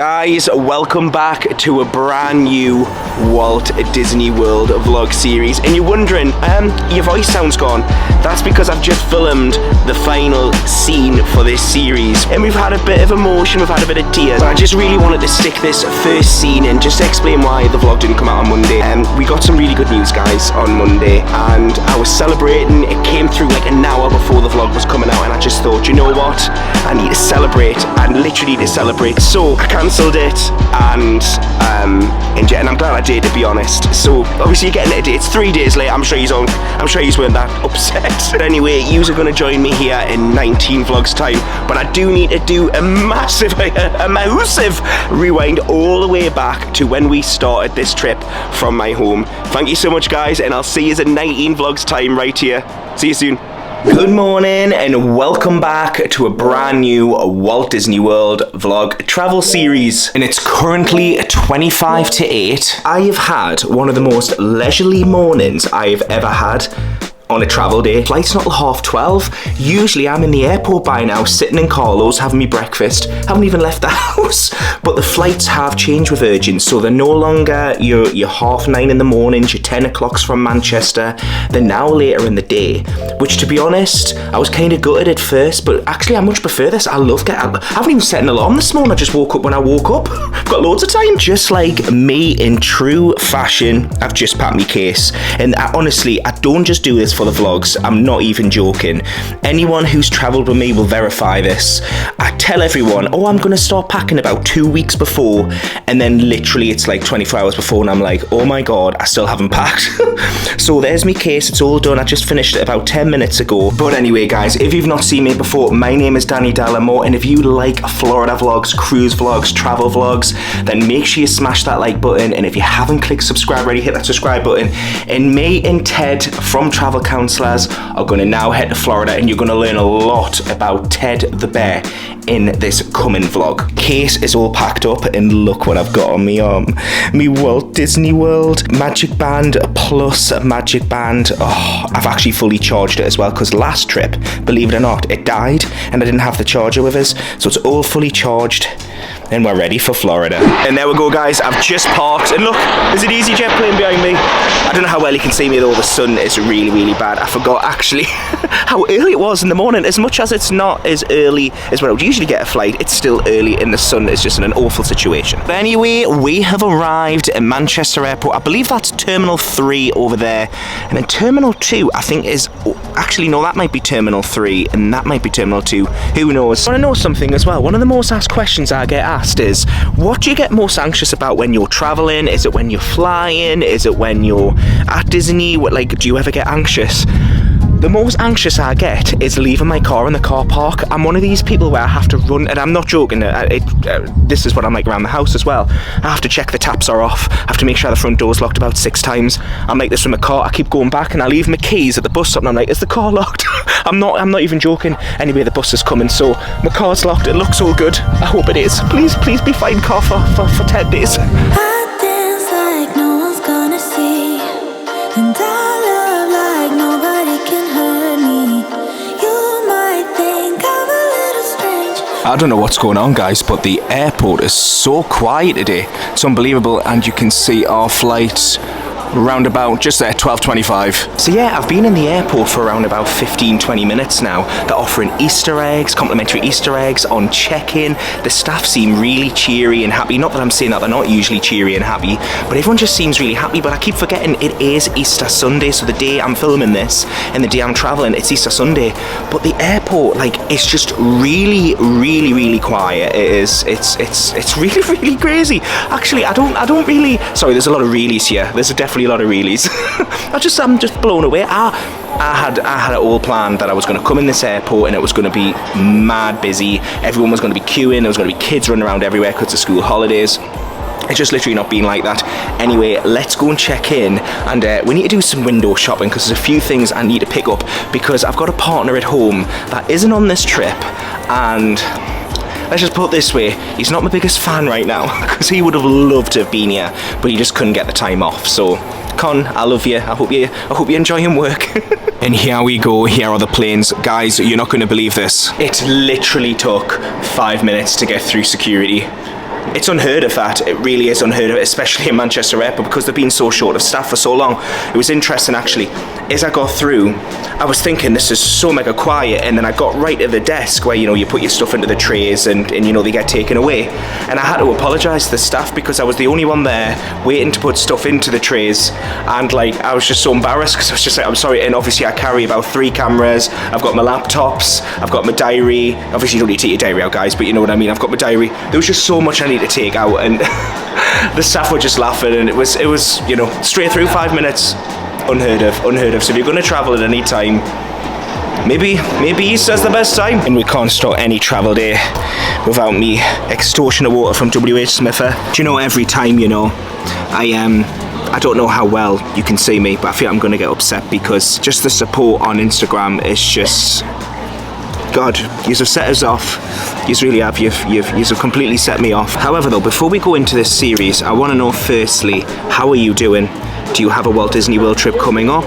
Guys, welcome back to a brand new Walt Disney World vlog series. And you're wondering, your voice sounds gone. That's because I've just filmed the final scene for this series. And we've had a bit of emotion, we've had a bit of tears. But I just really wanted to stick this first scene in, just to explain why the vlog didn't come out on Monday. We got some really good news, guys, on Monday. And I was celebrating. It came through like an hour before the vlog was coming out. And I just thought, you know what? I need to celebrate. I literally need to celebrate. So I cancelled it, and I'm glad I did, to be honest. So obviously you're getting it a day. It's 3 days late. I'm sure you weren't that upset. But anyway, you are going to join me here in 19 vlogs time. But I do need to do a massive rewind all the way back to when we started this trip from my home. Thank you so much, guys, and I'll see you in 19 vlogs time right here. See you soon. Good morning and welcome back to a brand new Walt Disney World vlog travel series. And it's currently 25 to 8. I have had one of the most leisurely mornings I've ever had on a travel day. Flight's not till 12:30. Usually I'm in the airport by now, sitting in Carlo's, having me breakfast. Haven't even left the house. But the flights have changed with Virgin, so they're no longer your 9:30 in the mornings, your 10 o'clocks from Manchester. They're now later in the day, which, to be honest, I was kind of gutted at first, but actually I much prefer this. I haven't even set an alarm this morning. I just woke up when I woke up. I've got loads of time. Just like me in true fashion, I've just packed my case. And honestly, I don't just do this for the vlogs. I'm not even joking. Anyone who's travelled with me will verify this. I tell everyone, oh, I'm going to start packing about 2 weeks before, and then literally it's like 24 hours before and I'm like, oh my god, I still haven't packed. So there's my case. It's all done. I just finished it about 10 minutes ago. But anyway, guys, if you've not seen me before, my name is Danny Dalimore, and if you like Florida vlogs, cruise vlogs, travel vlogs, then make sure you smash that like button. And if you haven't clicked subscribe already, hit that subscribe button. And me and Ted from Travel Counselors are going to now head to Florida, and you're going to learn a lot about Ted the Bear in this coming vlog. Case is all packed up, and look what I've got on me arm. Me Walt Disney World Magic Band plus Magic Band. Oh, I've actually fully charged it as well, because last trip, believe it or not, it died and I didn't have the charger with us, so it's all fully charged and we're ready for Florida. And there we go, guys. I've just parked, and look, there's an EasyJet plane behind me. I don't know how well you can see me though. The sun is really, really bad. I forgot actually how early it was in the morning. As much as it's not as early as when I would usually get a flight, it's still early, and the sun is just in an awful situation. But anyway, we have arrived at Manchester Airport. I believe that's Terminal 3 over there, and then Terminal 2 I think is, actually no, that might be Terminal 3 and that might be Terminal 2. Who knows? I want to know something as well. One of the most asked questions I get asked is, what do you get most anxious about when you're traveling? Is it when you're flying? Is it when you're at Disney? Like, do you ever get anxious? The most anxious I get is leaving my car in the car park. I'm one of these people where I have to run, and I'm not joking, this is what I'm like around the house as well. I have to check the taps are off, I have to make sure the front door's locked about 6 times. I'm like this from the car. I keep going back and I leave my keys at the bus stop and I'm like, is the car locked? I'm not even joking. Anyway, the bus is coming, so my car's locked. It looks all good. I hope it is. Please be fine, car, for 10 days. I dance like no one's gonna see, and I love like nobody can hurt me. You might think I'm a little strange. I don't know what's going on, guys, but the airport is so quiet today. It's unbelievable, and you can see our flight round about just there, 12:25. So yeah, I've been in the airport for around about 15-20 minutes now. They're offering Easter eggs, complimentary Easter eggs on check-in. The staff seem really cheery and happy. Not that I'm saying that they're not usually cheery and happy, but everyone just seems really happy. But I keep forgetting it is Easter Sunday, so the day I'm filming this and the day I'm traveling, it's Easter Sunday. But the airport, like, it's just really, really, really quiet. It is. It's really, really crazy. Actually, I don't really. Sorry, there's a lot of reallys here. There's definitely a lot of reallys. I'm just blown away. I had it all planned that I was going to come in this airport and it was going to be mad busy. Everyone was going to be queuing. There was going to be kids running around everywhere because of school holidays. It's just literally not been like that. Anyway, let's go and check in, and we need to do some window shopping because there's a few things I need to pick up, because I've got a partner at home that isn't on this trip, and let's just put it this way, he's not my biggest fan right now, because he would have loved to have been here, but he just couldn't get the time off. So Con, I love you. I hope you enjoy your work. And here we go. Here are the planes. Guys, you're not going to believe this. It literally took 5 minutes to get through security. It's unheard of that. It really is unheard of, especially in Manchester Airport, because they've been so short of staff for so long. It was interesting, actually. As I got through, I was thinking this is so mega quiet, and then I got right to the desk where, you know, you put your stuff into the trays and you know, they get taken away. And I had to apologise to the staff because I was the only one there waiting to put stuff into the trays, and like, I was just so embarrassed because I was just like, I'm sorry. And obviously I carry about 3 cameras, I've got my laptops, I've got my diary. Obviously you don't need to take your diary out, guys, but you know what I mean. I've got my diary. There was just so much I need to take out, and the staff were just laughing, and it was, you know, straight through 5 minutes. Unheard of. So if you're going to travel at any time, maybe Easter's the best time. And we can't start any travel day without me extortionate water from WH Smither. Do you know, every time, you know, I don't know how well you can see me, but I feel I'm going to get upset because just the support on Instagram is just... God, you've set us off. You really have. You've completely set me off. However, though, before we go into this series, I want to know firstly, how are you doing? Do you have a Walt Disney World trip coming up?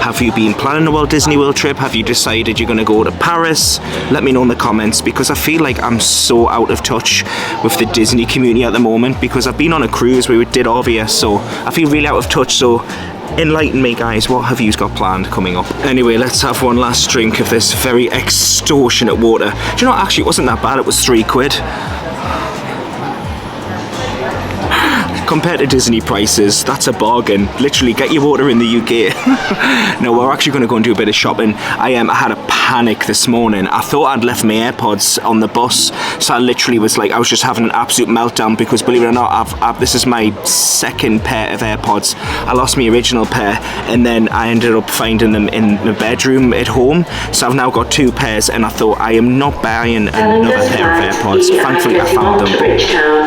Have you been planning a Walt Disney World trip? Have you decided you're going to go to Paris? Let me know in the comments, because I feel like I'm so out of touch with the Disney community at the moment, because I've been on a cruise where we did Avia, so I feel really out of touch. So enlighten me, guys. What have you got planned coming up? Anyway, let's have one last drink of this very extortionate water. Do you know, actually it wasn't that bad. It was £3. Compared to Disney prices, that's a bargain. Literally, get your water in the UK. No, we're actually going to go and do a bit of shopping. I had a panic this morning. I thought I'd left my AirPods on the bus, so I literally was like, I was just having an absolute meltdown, because believe it or not, this is my second pair of AirPods. I lost my original pair, and then I ended up finding them in my bedroom at home. So I've now got 2 pairs, and I thought I am not buying another pair of AirPods. Thankfully, I found them.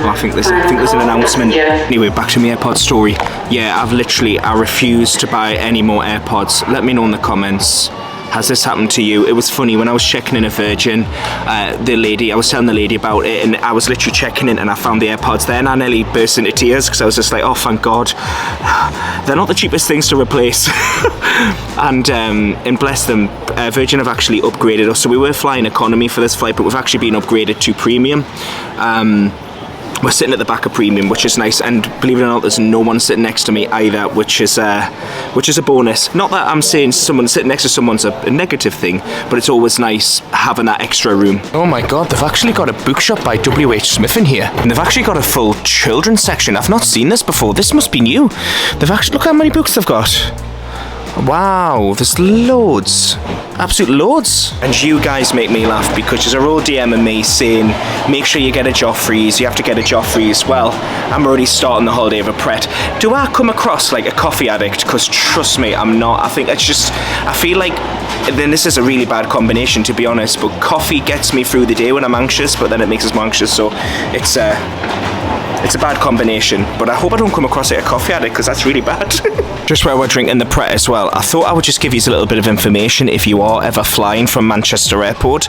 But I think there's an announcement. Anyway, back to my AirPods story. Yeah, I refuse to buy any more AirPods. Let me know in the comments. Has this happened to you? It was funny, when I was checking in a Virgin, I was telling the lady about it, and I was literally checking in and I found the AirPods there, and I nearly burst into tears because I was just like, oh, thank God. They're not the cheapest things to replace. and bless them, Virgin have actually upgraded us. So we were flying economy for this flight, but we've actually been upgraded to premium. We're sitting at the back of premium, which is nice, and believe it or not, there's no one sitting next to me either, which is a bonus. Not that I'm saying someone sitting next to someone's a negative thing, but it's always nice having that extra room. Oh my God, they've actually got a bookshop by WH Smith in here, and they've actually got a full children's section. I've not seen this before. This must be new. They've actually, look how many books they've got. Wow, there's loads. Absolute loads. And you guys make me laugh, because you're all DMing me saying, make sure you get a Joffrey's, you have to get a Joffrey's. Well, I'm already starting the holiday of a Pret. Do I come across like a coffee addict? Because trust me, I'm not. I think it's just, I feel like, then this is a really bad combination, to be honest, but coffee gets me through the day when I'm anxious, but then it makes us more anxious, so it's a bad combination. But I hope I don't come across like a coffee addict, because that's really bad. Just while we're drinking the Pret as well, I thought I would just give you a little bit of information if you are ever flying from Manchester Airport,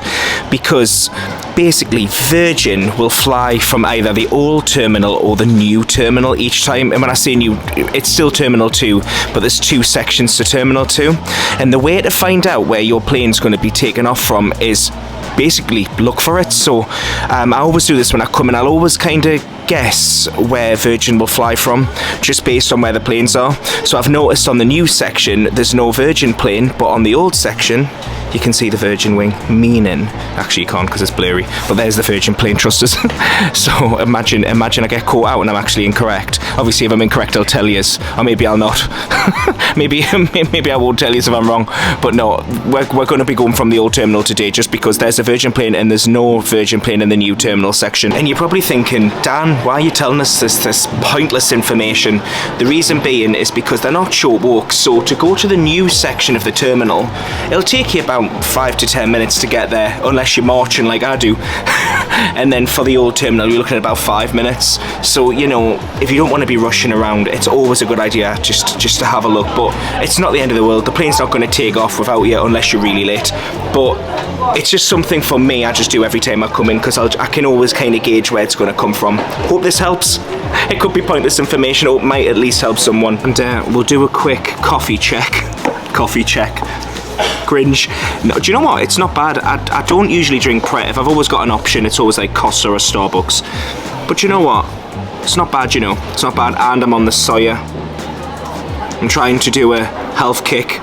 because basically Virgin will fly from either the old terminal or the new terminal each time. And when I say new, it's still Terminal 2, but there's 2 sections to Terminal 2. And the way to find out where your plane's going to be taken off from is basically look for it. So I always do this when I come in. I'll always kind of guess where Virgin will fly from, just based on where the planes are. So I've noticed on the new section there's no Virgin plane, but on the old section you can see the Virgin wing, meaning, actually you can't because it's blurry, but there's the Virgin plane, trust us. So imagine I get caught out and I'm actually incorrect. Obviously if I'm incorrect I'll tell you, or maybe I'll not. maybe I won't tell you if I'm wrong, but no, we're going to be going from the old terminal today, just because there's a Virgin plane and there's no Virgin plane in the new terminal section. And you're probably thinking, Dan, why are you telling us this pointless information? The reason being is because they're not short walks. So to go to the new section of the terminal, it'll take you about 5 to 10 minutes to get there, unless you're marching like I do. And then for the old terminal you're looking at about 5 minutes. So, you know, if you don't want to be rushing around, it's always a good idea just to have a look. But it's not the end of the world. The plane's not going to take off without you unless you're really late. But it's just something for me I just do every time I come in, because I can always kind of gauge where it's going to come from. Hope this helps. It could be pointless information, or it might at least help someone. And we'll do a quick coffee check. Coffee check. Cringe. No, do you know what? It's not bad. I don't usually drink Pret. If I've always got an option, it's always like Costa or Starbucks. But you know what? It's not bad, you know. It's not bad. And I'm on the Sawyer. I'm trying to do a health kick.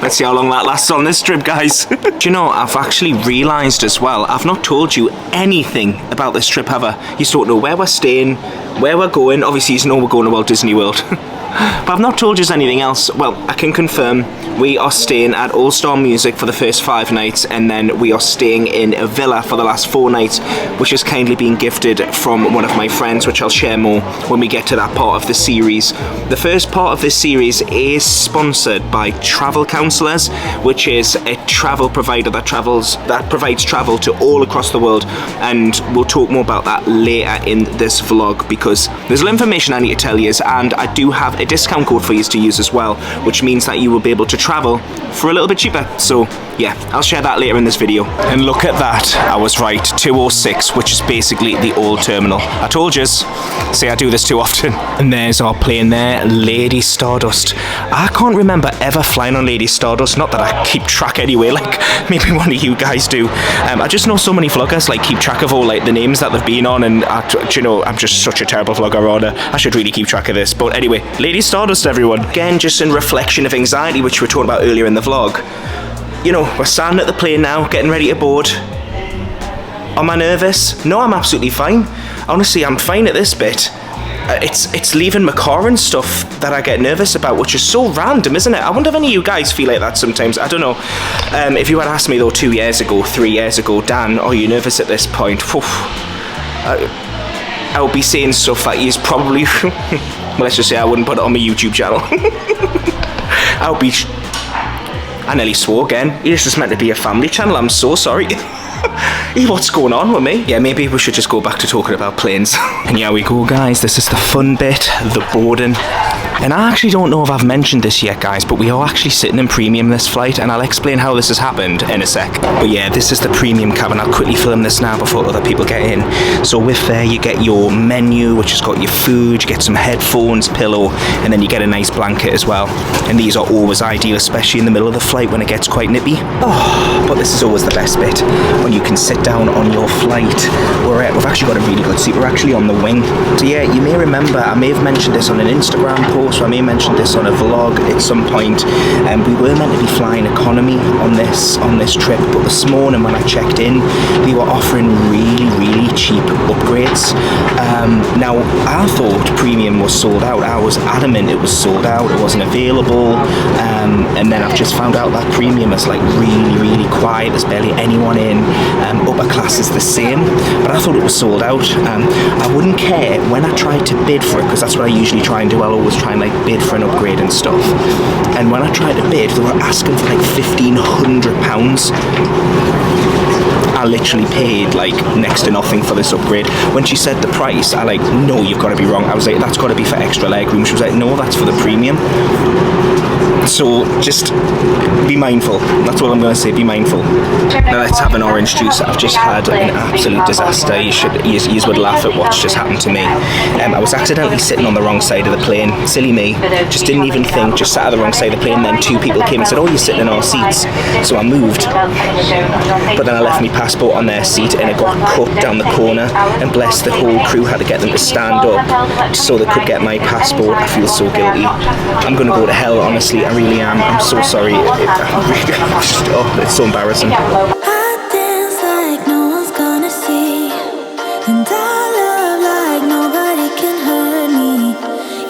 Let's see how long that lasts on this trip, guys. Do you know, I've actually realised as well, I've not told you anything about this trip, have I? You don't know where we're staying, where we're going. Obviously, you know we're going to Walt Disney World. But I've not told you anything else. Well, I can confirm we are staying at All Star Music for the first 5 nights, and then we are staying in a villa for the last 4 nights, which has kindly been gifted from one of my friends, which I'll share more when we get to that part of the series. The first part of this series is sponsored by Travel Counsellors, which is a travel provider that provides travel to all across the world, and we'll talk more about that later in this vlog, because there's a little information I need to tell you, and I do have a discount code for you to use as well, which means that you will be able to travel for a little bit cheaper. So yeah, I'll share that later in this video. And look at that, I was right, 206, which is basically the old terminal. I told yous, see, I do this too often. And there's our plane there, Lady Stardust. I can't remember ever flying on Lady Stardust, not that I keep track anyway, like maybe one of you guys do. I just know so many vloggers like keep track of all like the names that they've been on, and you know, I'm just such a terrible vlogger, Rhoda. I should really keep track of this. But anyway, Lady Stardust, everyone. Again, just in reflection of anxiety, which we were talking about earlier in the vlog. You know, we're standing at the plane now, getting ready to board. Am I nervous? No, I'm absolutely fine. Honestly, I'm fine at this bit. It's leaving my car and stuff that I get nervous about, which is so random, isn't it? I wonder if any of you guys feel like that sometimes. I don't know. If you had asked me though 2 years ago, 3 years ago, Dan, are you nervous at this point? I would be saying stuff that is probably... well, let's just say I wouldn't put it on my YouTube channel. I would be... I nearly swore again. It's just meant to be a family channel. I'm so sorry. What's going on with me? Yeah, maybe we should just go back to talking about planes. And yeah, we go, guys. This is the fun bit, the boarding. And I actually don't know if I've mentioned this yet, guys, but we are actually sitting in premium this flight, and I'll explain how this has happened in a sec. But yeah, this is the premium cabin. I'll quickly film this now before other people get in. So with there, you get your menu, which has got your food, you get some headphones, pillow, and then you get a nice blanket as well. And these are always ideal, especially in the middle of the flight when it gets quite nippy. Oh, but this is always the best bit, when you can sit down on your flight. We've actually got a really good seat. We're actually on the wing. So yeah, you may remember, I may have mentioned this on an Instagram post, or I may have mentioned this on a vlog at some point. We were meant to be flying economy on this trip, but this morning when I checked in, they were offering really cheap upgrades. Now, I thought premium was sold out. I was adamant it was sold out, it wasn't available, and then I've just found out that premium is like really quiet. There's barely anyone in. Upper class is the same, but I thought it was sold out. I wouldn't care when I tried to bid for it, because that's what I usually try and do. I'll always try and like bid for an upgrade and stuff. And when I tried to bid, they were asking for like £1,500. I literally paid like next to nothing for this upgrade. When she said the price, I like, no, you've got to be wrong. I was like, that's got to be for extra legroom. She was like, no, that's for the premium. So just be mindful. That's all I'm going to say, be mindful. Now let's have an orange juice. I've just had an absolute disaster. You would laugh at what's just happened to me. I was accidentally sitting on the wrong side of the plane. Silly me. Just didn't even think, just sat at the wrong side of the plane. Then 2 people came and said, oh, you're sitting in our seats. So I moved. But then I left my passport on their seat, and it got cut down the corner, and bless, the whole crew had to get them to stand up so they could get my passport. I feel so guilty. I'm going to go to hell, honestly. I really am. I'm so sorry. It's so embarrassing. I dance like no one's gonna see, and I love like nobody can hurt me.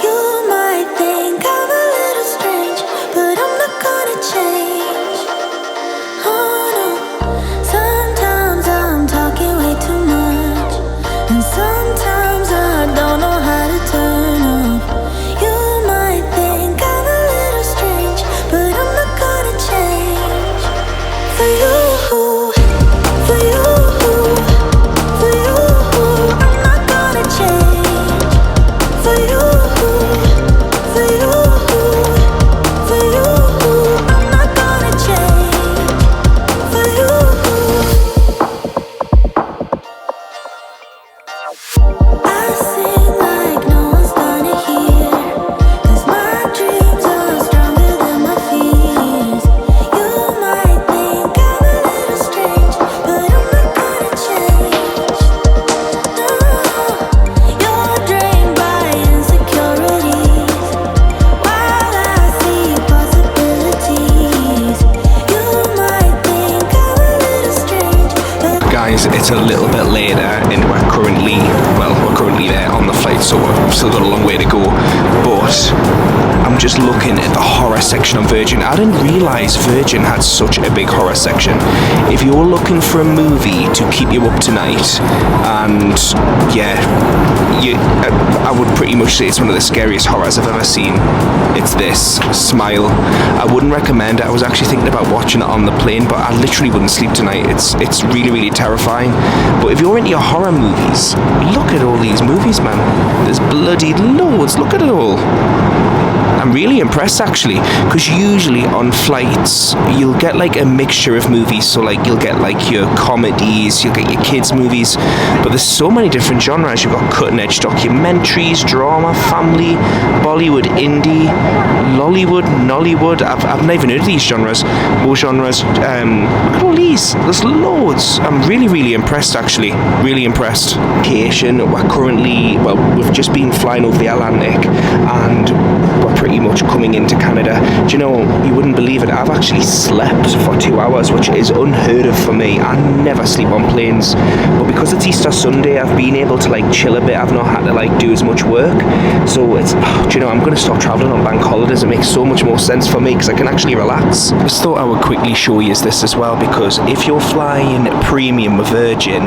You might think I'm a little strange, but I'm not gonna change. Oh no, sometimes I'm talking way too much, and sometimes I don't know how to turn up. You might think I'm a little strange, but I'm not gonna change for you. a little bit later, and we're currently there on the flight, so we've still got a long way to go. But I'm just looking at the horror section on Virgin. I didn't realise Virgin had such a big horror section. If you're looking for a movie to keep you up tonight, and yeah, I would pretty much say it's one of the scariest horrors I've ever seen. It's this, Smile. I wouldn't recommend it. I was actually thinking about watching it on the plane, but I literally wouldn't sleep tonight. It's really, really terrifying. But if you're into your horror movies, look at all these movies, man. There's bloody loads. Look at it all. I'm really impressed actually, because usually on flights you'll get like a mixture of movies, so like you'll get like your comedies, you'll get your kids movies, but there's so many different genres. You've got cutting edge documentaries, drama, family, Bollywood, indie, Lollywood, Nollywood. I've never heard of these genres. More genres. Look at all these. There's loads. I'm really, really impressed actually. Really impressed. Location. We're currently, we've just been flying over the Atlantic, and we're pretty much coming into Canada. Do you know, you wouldn't believe it, I've actually slept for 2 hours, which is unheard of for me. I never sleep on planes, but because it's Easter Sunday, I've been able to like chill a bit. I've not had to like do as much work, so it's, do you know, I'm going to start travelling on bank holidays. It makes so much more sense for me because I can actually relax. I just thought I would quickly show you this as well, because if you're flying premium with Virgin,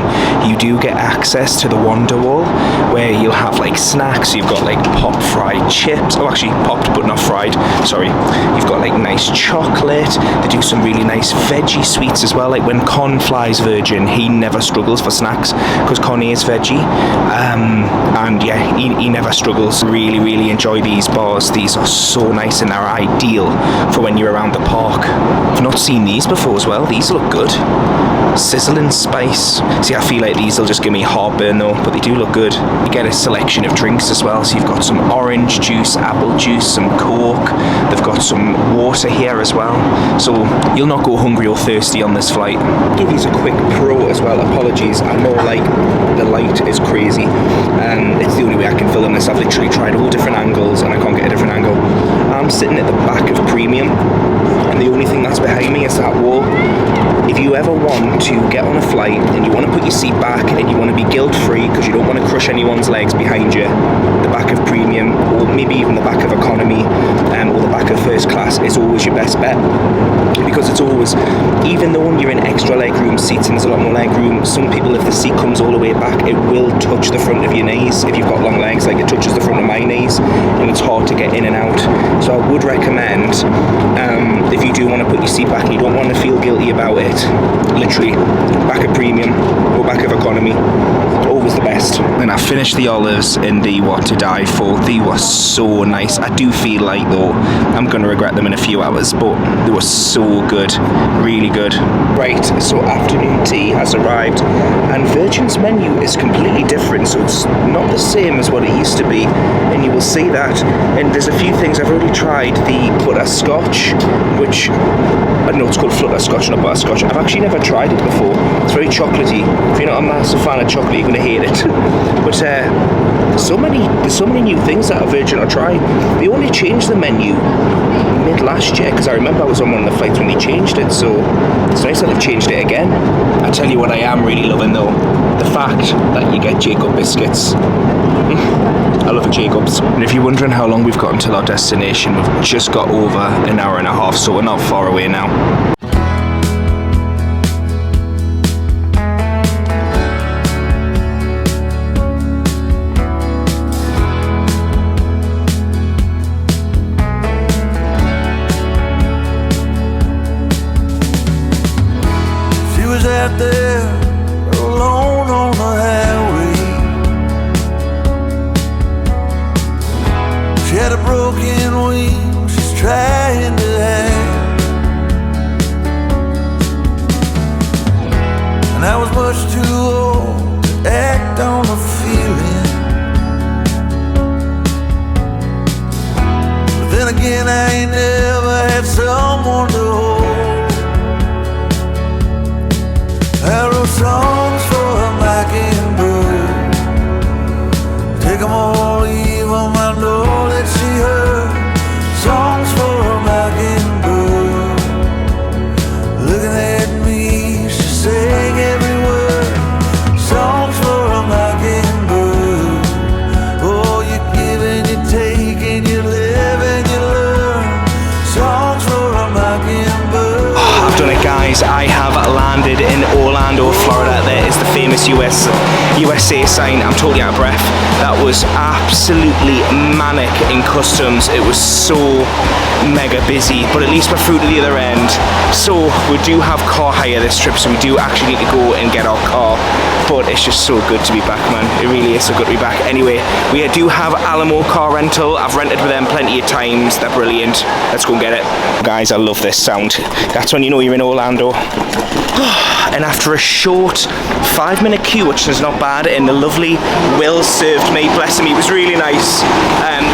you do get access to the Wonder Wall, where you'll have like snacks. You've got like pop fried chips, oh actually popped but not fried, sorry. You've got like nice chocolate. They do some really nice veggie sweets as well. Like when Con flies Virgin, he never struggles for snacks because Con is veggie, and yeah, he never struggles. Really, really enjoy these bars. These are so nice and they're ideal for when you're around the park. I've not seen these before as well. These look good. Sizzling spice. See, I feel like these will just give me heartburn though, but they do look good. You get a selection of drinks as well. So you've got some orange juice, apple juice, some Coke. They've got some water here as well. So you'll not go hungry or thirsty on this flight. Give these a quick pro as well. Apologies. I know like the light is crazy. It's the only way I can film this. I've literally tried all different angles and I can't get a different angle. I'm sitting at the back of Premium, and the only thing that's behind me is that wall. If you ever want to get on a flight and you want to put your seat back and you want to be guilt-free because you don't want to crush anyone's legs behind you, the back of Premium, or maybe even the back of Economy, or the back of First Class is always your best bet. Because it's always, even though when you're in extra legroom seats and there's a lot more legroom, some people, if the seat comes all the way back, it will touch the front of your knees. If you've got long legs, like it touches the front of my knees, and it's hard to get in and out. So I would recommend, if you do want to put your seat back and you don't want to feel guilty about it, literally back of Premium or back of Economy, always the best. And I finished the olives in the What to Die For. They were so nice. I do feel like though I'm going to regret them in a few hours, but they were so good, really good. Right, so afternoon tea has arrived, and Virgin's menu is completely different, so it's not the same as what it used to be, and you will see that. And there's a few things. I've already tried the butterscotch, which I know it's called flutterscotch, not butterscotch. I've actually never tried it before. It's very chocolatey. If you're not a massive fan of chocolate, you're going to hate it. But there's so many new things that Virgin are trying. They only changed the menu mid last year, because I remember I was on one of the flights when they changed it, so it's nice that they've changed it again. I tell you what I am really loving though, the fact that you get Jacob biscuits. I love Jacob's. And if you're wondering how long we've got until our destination, we've just got over an hour and a half, so we're not far away now. Out there alone on the highway, she had a broken wing she's trying to hide, and I was much too old to act on a feeling, but then again I ain't never had someone to hold. I wrote songs for a mockingbird, take them all, leave them, I know that she heard. Songs for a mockingbird, looking at me, she sang every word. guys, I have landed in Orlando, Florida. There is the famous USA sign. I'm totally out of breath. That was absolutely manic in customs. It was so mega busy, but at least we're through to the other end. So we do have car hire this trip, so we do actually need to go and get our car, but it's just so good to be back, man. It really is so good to be back. Anyway, we do have Dalimore car rental. I've rented with them plenty of times. They're brilliant. Let's go and get it. Guys, I love this sound. That's when you know you're in Orlando. And after a short 5-minute queue, which is not bad, and the lovely Will served me, bless him, he was really nice,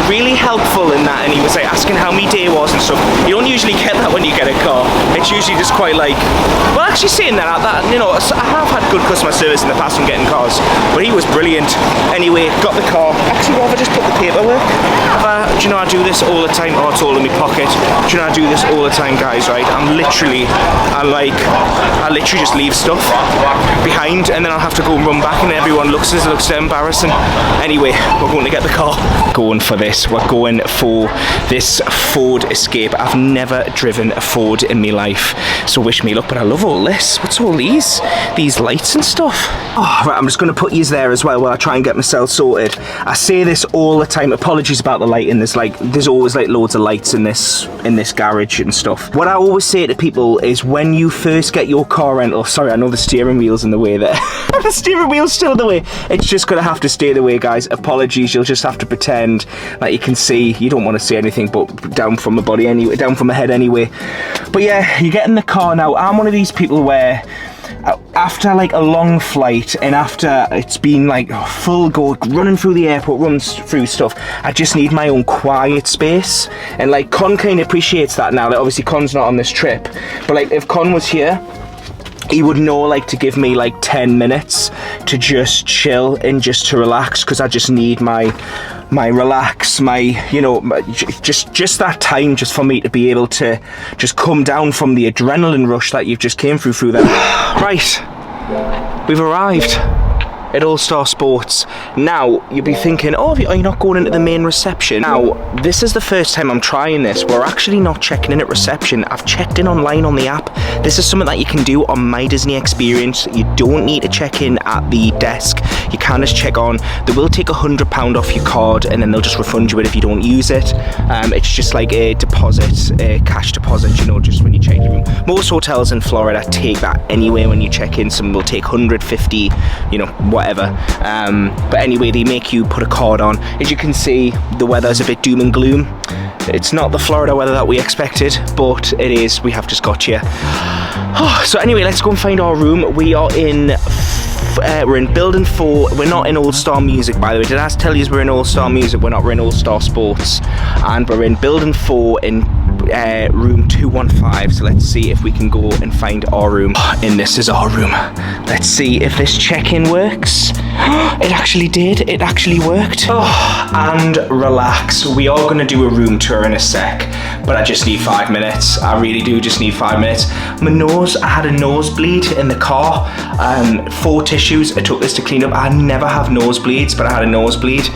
really helpful in that, and he was like asking how my day was and stuff. You don't usually get that when you get a car. It's usually just quite like, well, actually saying that, you know, I have had good customer service in the past when getting cars, but he was brilliant. Anyway, got the car. Actually, what have I just put the paperwork? Do you know I do this all the time? Oh, it's all in my pocket. Do you know I do this all the time, guys, right? I literally just leave stuff behind, and then I'll have to go and run back, and everyone looks as it looks embarrassing. Anyway, we're going to get the car. Going for this. We're going for this Ford Escape. I've never driven a Ford in my life, so wish me luck, but I love all this. What's all these lights and stuff? Oh, right, I'm just going to put these there as well while I try and get myself sorted. I say this all the time. Apologies about the lighting. There's always like loads of lights in this garage and stuff. What I always say to people is when you first get your car rental, sorry, I know the steering wheel's in the way there. The steering wheel's still in the way. It's just gonna have to stay the way, guys. Apologies, you'll just have to pretend that you can see. You don't want to see anything but down from my body anyway, down from my head anyway. But yeah, you get in the car now. I'm one of these people where after like a long flight and after it's been like full go running through the airport, runs through stuff, I just need my own quiet space. And like Con kind of appreciates that now. Like, obviously Con's not on this trip, but like if Con was here, he would know like to give me like 10 minutes to just chill and just to relax, because I just need my relax, you know, just that time just for me to be able to just come down from the adrenaline rush that you've just came through there. Right, we've arrived at All Star Sports. Now, you'll be thinking, oh, are you not going into the main reception? Now, this is the first time I'm trying this. We're actually not checking in at reception. I've checked in online on the app. This is something that you can do on My Disney Experience. You don't need to check in at the desk. You can just check on. They will take £100 off your card, and then they'll just refund you it if you don't use it. It's just like a deposit, a cash deposit, you know, just when you check your room. Most hotels in Florida take that anyway when you check in. Some will take 150, you know, whatever. But anyway, they make you put a card on. As you can see, the weather's a bit doom and gloom. It's not the Florida weather that we expected, but it is. We have just got here. So anyway, let's go and find our room. We are in we're in Building 4. We're not in All Star Music, by the way. Did I tell you we're in All Star Music? We're not. We're in All Star Sports, and we're in Building 4 in room 215. So let's see if we can go and find our room. And this is our room. Let's see if this check-in works. It actually did. It actually worked. And relax. We are going to do a room tour in a sec, but I just need 5 minutes. I really do just need 5 minutes. My nose, I had a nosebleed in the car. 4 tissues. I took this to clean up. I never have nosebleeds, but I had a nosebleed.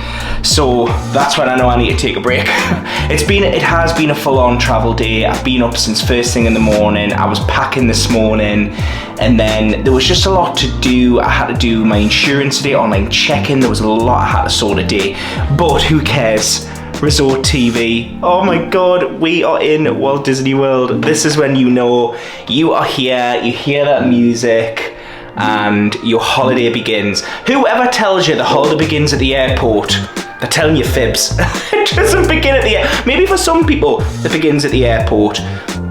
So that's when I know I need to take a break. It has been a full-on travel day. I've been up since first thing in the morning. I was packing this morning, and then there was just a lot to do. I had to do my insurance today, online check-in. There was a lot I had to sort today, but who cares? Resort TV. Oh my god, we are in Walt Disney World. This is when you know you are here, you hear that music, and your holiday begins. Whoever tells you the holiday begins at the airport, they're telling you fibs. It doesn't begin at the airport. Maybe for some people it begins at the airport,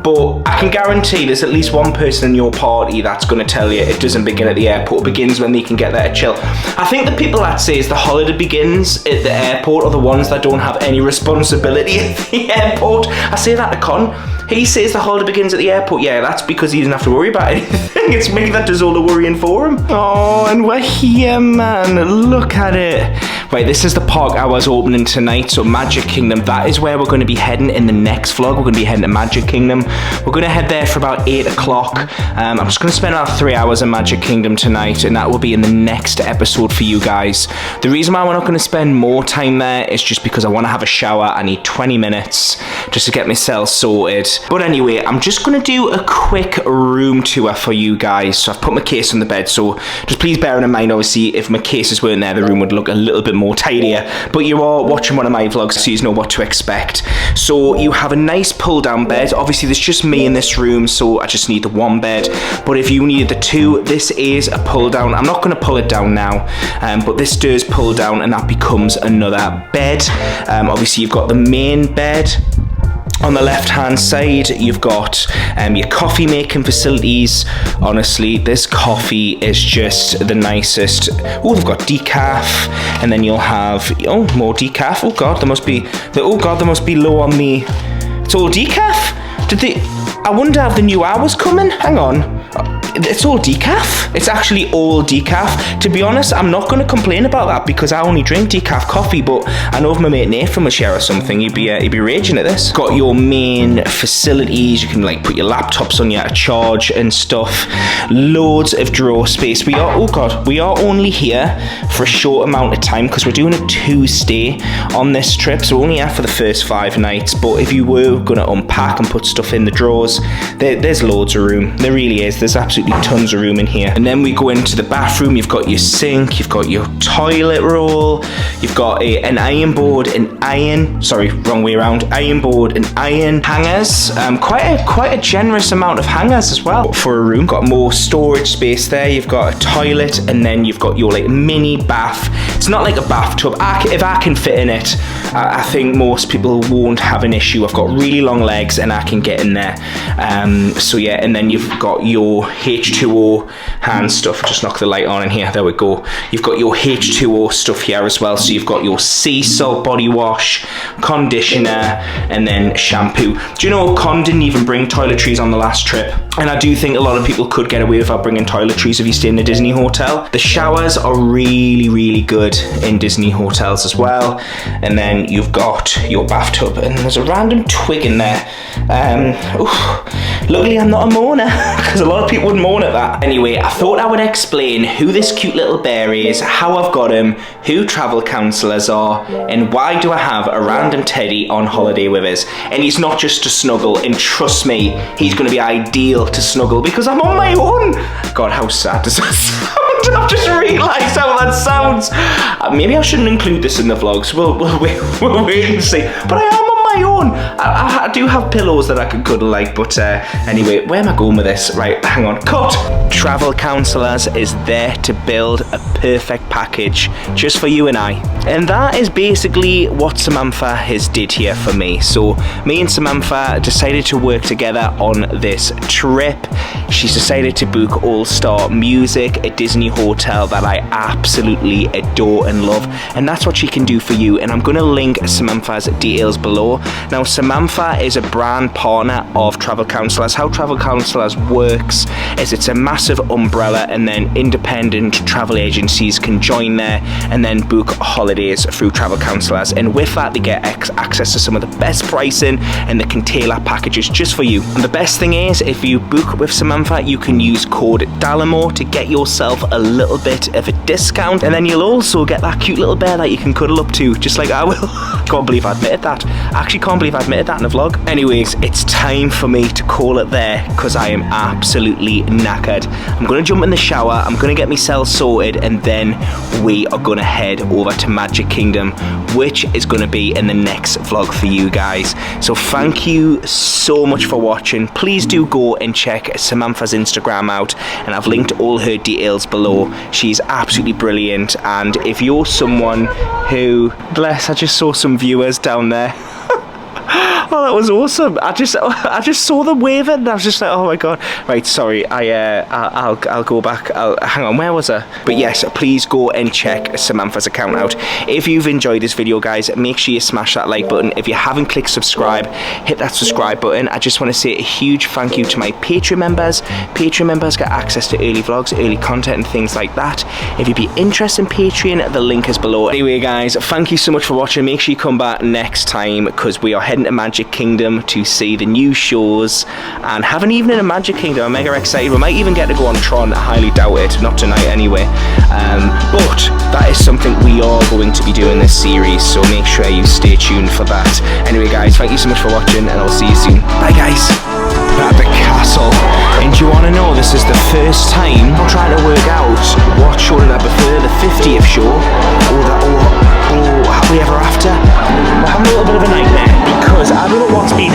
but I can guarantee there's at least one person in your party that's going to tell you it doesn't begin at the airport. It begins when they can get there to chill. I think the people that say the holiday begins at the airport are the ones that don't have any responsibility at the airport. I say that to Con. He says the holiday begins at the airport. Yeah, that's because he doesn't have to worry about anything. It's me that does all the worrying for him. Oh, and we're here, man. Look at it. Right, this is the park hours opening tonight, so Magic Kingdom, that is where we're going to be heading in the next vlog. We're going to be heading to Magic Kingdom. We're going to head there for about 8 o'clock. I'm just going to spend about 3 hours in Magic Kingdom tonight, and that will be in the next episode for you guys. The reason why we're not going to spend more time there is just because I want to have a shower. I need 20 minutes just to get myself sorted. But anyway, I'm just going to do a quick room tour for you guys. So I've put my case on the bed, so just please bear in mind, obviously, if my cases weren't there, the room would look a little bit more tidier. But you are watching one of my vlogs, so you know what to expect. So you have a nice pull down bed. Obviously there's just me in this room, so I just need the one bed. But if you needed the two, this is a pull down. I'm not going to pull it down now, but this does pull down and that becomes another bed. Obviously you've got the main bed. On the left hand side, you've got your coffee making facilities. Honestly, this coffee is just the nicest. Oh, they've got decaf, and then you'll have more decaf. Oh god, there must be low on the. It's all decaf. Did they? I wonder if the new hour's coming. Hang on. It's all decaf. It's actually all decaf. To be honest, I'm not going to complain about that because I only drink decaf coffee, but I know if my mate Nathan was share or something, he'd be raging at this. Got your main facilities. You can like put your laptops on your charge and stuff. Loads of drawer space. We are only here for a short amount of time because we're doing a 2-stay on this trip, so we're only here for the first 5 nights. But if you were going to unpack and put stuff in the drawers, there's loads of room. There really is. There's absolutely tons of room in here. And then we go into the bathroom. You've got your sink, you've got your toilet roll, you've got an iron board and iron board and iron hangers. Quite a generous amount of hangers as well for a room. Got more storage space there. You've got a toilet, and then you've got your like mini bath. It's not like a bathtub. If I can fit in it, I think most people won't have an issue. I've got really long legs and I can get in there. So yeah, and then you've got your H2O hand stuff. Just knock the light on in here. There we go. You've got your H2O stuff here as well. So you've got your sea salt body wash, conditioner, and then shampoo. Do you know Con didn't even bring toiletries on the last trip? And I do think a lot of people could get away without bringing toiletries if you stay in a Disney hotel. The showers are really, really good in Disney hotels as well. And then you've got your bathtub, and there's a random twig in there. Luckily I'm not a moaner because a lot of people would moan at that. Anyway, I thought I would explain who this cute little bear is, how I've got him, who travel counsellors are, and why do I have a random teddy on holiday with us. And he's not just to snuggle, and trust me, he's going to be ideal to snuggle because I'm on my own. God, how sad does that sound? I've just realised how that sounds. Maybe I shouldn't include this in the vlogs. We'll wait and see. But I am on my own. I do have pillows that I could cuddle like, but anyway, where am I going with this? Right, hang on. Cut! Travel Counsellors is there to build a perfect package just for you and I. And that is basically what Samantha has did here for me. So me and Samantha decided to work together on this trip. She's decided to book all-star music, a Disney hotel that I absolutely adore and love. And that's what she can do for you. And I'm going to link Samantha's details below. Now, Samantha is a brand partner of Travel Counsellors. How Travel Counsellors works is it's a massive umbrella, and then independent travel agencies can join there and then book holidays through Travel Counsellors. And with that, they get access to some of the best pricing, and they can tailor packages just for you. And the best thing is, if you book with Samantha, you can use code Dalimore to get yourself a little bit of a discount, and then you'll also get that cute little bear that you can cuddle up to, just like I will. Can't believe I admitted that. I actually can't believe I admitted that in a vlog. Anyways, it's time for me to call it there because I am absolutely knackered. I'm going to jump in the shower, I'm going to get myself sorted, and then we are going to head over to Magic Kingdom, which is going to be in the next vlog for you guys. So thank you so much for watching. Please do go and check Samantha's Instagram out, and I've linked all her details below. She's absolutely brilliant, and if you're someone who, bless, I just saw some viewers down there. Oh, that was awesome. I just saw them waving and I was just like, oh my god. Right, sorry, I'll go back. Hang on, where was I? But yes, please go and check Samantha's account out. If you've enjoyed this video, guys, make sure you smash that like button. If you haven't clicked subscribe, hit that subscribe button. I just want to say a huge thank you to my Patreon members. Patreon members get access to early vlogs, early content and things like that. If you'd be interested in Patreon, the link is below. Anyway, guys, thank you so much for watching. Make sure you come back next time because we are heading to Magic Kingdom to see the new shows and have an evening in Magic Kingdom. I'm mega excited. We might even get to go on Tron. I highly doubt it. Not tonight anyway. But that is something we are going to be doing this series, so make sure you stay tuned for that. Anyway, guys, thank you so much for watching and I'll see you soon. Bye, guys. At the castle. And do you want to know, this is the first time I'm trying to work out what show did I prefer, the 50th show or Happily Ever After. I'm having a little bit of a nightmare because I don't know what's been